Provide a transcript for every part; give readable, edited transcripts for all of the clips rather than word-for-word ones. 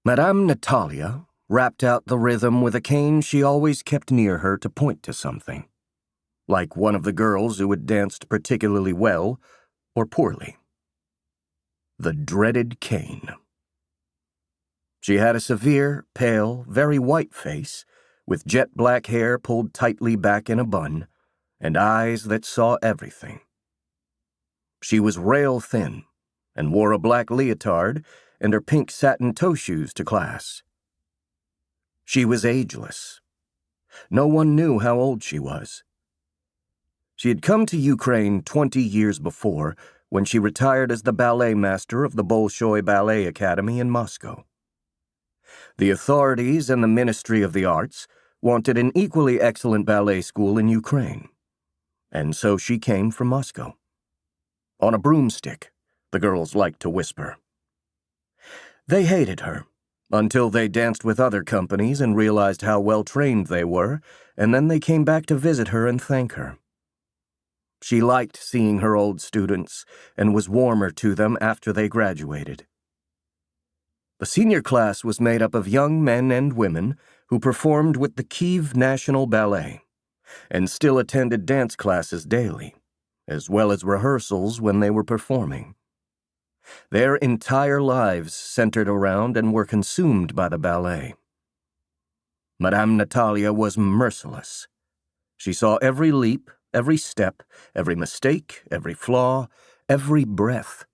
Madame Natalia rapped out the rhythm with a cane she always kept near her to point to something, like one of the girls who had danced particularly well or poorly. The dreaded cane. She had a severe, pale, very white face, with jet black hair pulled tightly back in a bun, and eyes that saw everything. She was rail thin, and wore a black leotard and her pink satin toe shoes to class. She was ageless. No one knew how old she was. She had come to Ukraine 20 years before, when she retired as the ballet master of the Bolshoi Ballet Academy in Moscow. The authorities and the Ministry of the Arts wanted an equally excellent ballet school in Ukraine, and so she came from Moscow. On a broomstick, the girls liked to whisper. They hated her, until they danced with other companies and realized how well-trained they were, and then they came back to visit her and thank her. She liked seeing her old students and was warmer to them after they graduated. The senior class was made up of young men and women who performed with the Kyiv National Ballet and still attended dance classes daily, as well as rehearsals when they were performing. Their entire lives centered around and were consumed by the ballet. Madame Natalia was merciless. She saw every leap, every step, every mistake, every flaw, every breath,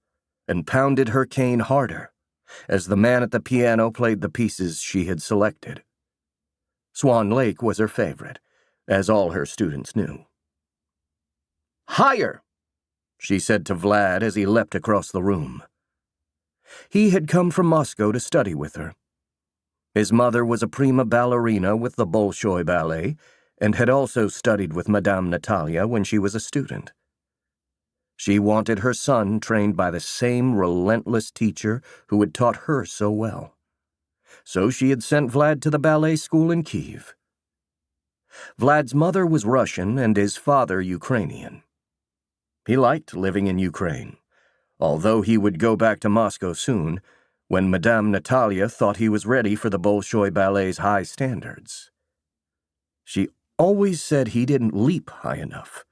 and pounded her cane harder as the man at the piano played the pieces she had selected. Swan Lake was her favorite, as all her students knew. "Higher!" she said to Vlad as he leapt across the room. He had come from Moscow to study with her. His mother was a prima ballerina with the Bolshoi Ballet and had also studied with Madame Natalia when she was a student. She wanted her son trained by the same relentless teacher who had taught her so well. So she had sent Vlad to the ballet school in Kyiv. Vlad's mother was Russian and his father Ukrainian. He liked living in Ukraine, although he would go back to Moscow soon, when Madame Natalia thought he was ready for the Bolshoi Ballet's high standards. She always said he didn't leap high enough.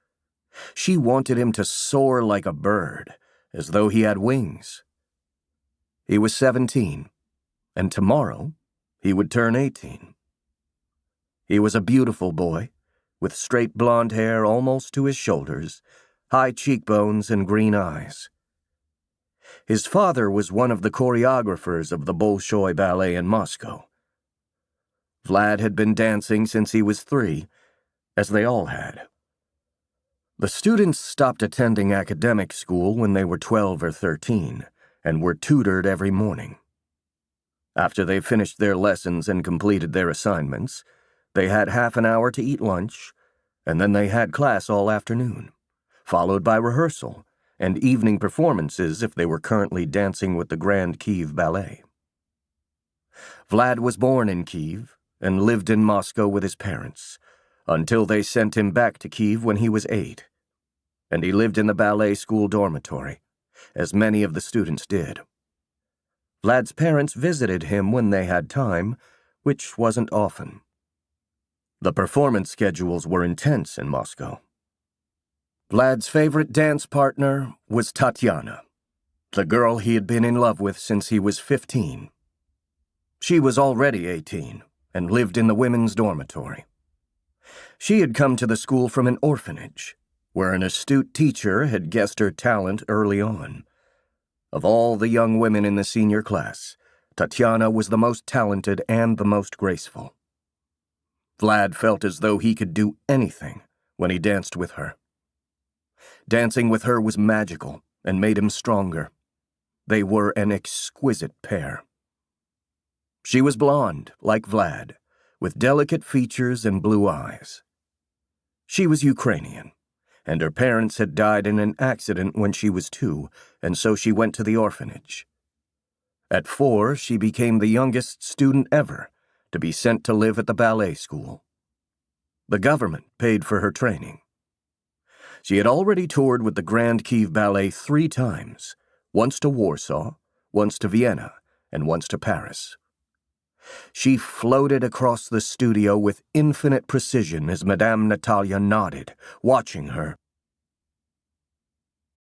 She wanted him to soar like a bird, as though he had wings. He was 17, and tomorrow he would turn 18. He was a beautiful boy, with straight blonde hair almost to his shoulders, high cheekbones and green eyes. His father was one of the choreographers of the Bolshoi Ballet in Moscow. Vlad had been dancing since he was 3, as they all had. The students stopped attending academic school when they were 12 or 13, and were tutored every morning. After they finished their lessons and completed their assignments, they had half an hour to eat lunch, and then they had class all afternoon, followed by rehearsal and evening performances if they were currently dancing with the Grand Kyiv Ballet. Vlad was born in Kyiv and lived in Moscow with his parents, until they sent him back to Kyiv when he was 8, and he lived in the ballet school dormitory, as many of the students did. Vlad's parents visited him when they had time, which wasn't often. The performance schedules were intense in Moscow. Vlad's favorite dance partner was Tatyanna, the girl he had been in love with since he was 15. She was already 18 and lived in the women's dormitory. She had come to the school from an orphanage, where an astute teacher had guessed her talent early on. Of all the young women in the senior class, Tatyanna was the most talented and the most graceful. Vlad felt as though he could do anything when he danced with her. Dancing with her was magical and made him stronger. They were an exquisite pair. She was blonde, like Vlad, with delicate features and blue eyes. She was Ukrainian, and her parents had died in an accident when she was 2, and so she went to the orphanage. At 4, she became the youngest student ever to be sent to live at the ballet school. The government paid for her training. She had already toured with the Grand Kyiv Ballet 3 times, once to Warsaw, once to Vienna, and once to Paris. She floated across the studio with infinite precision as Madame Natalia nodded, watching her.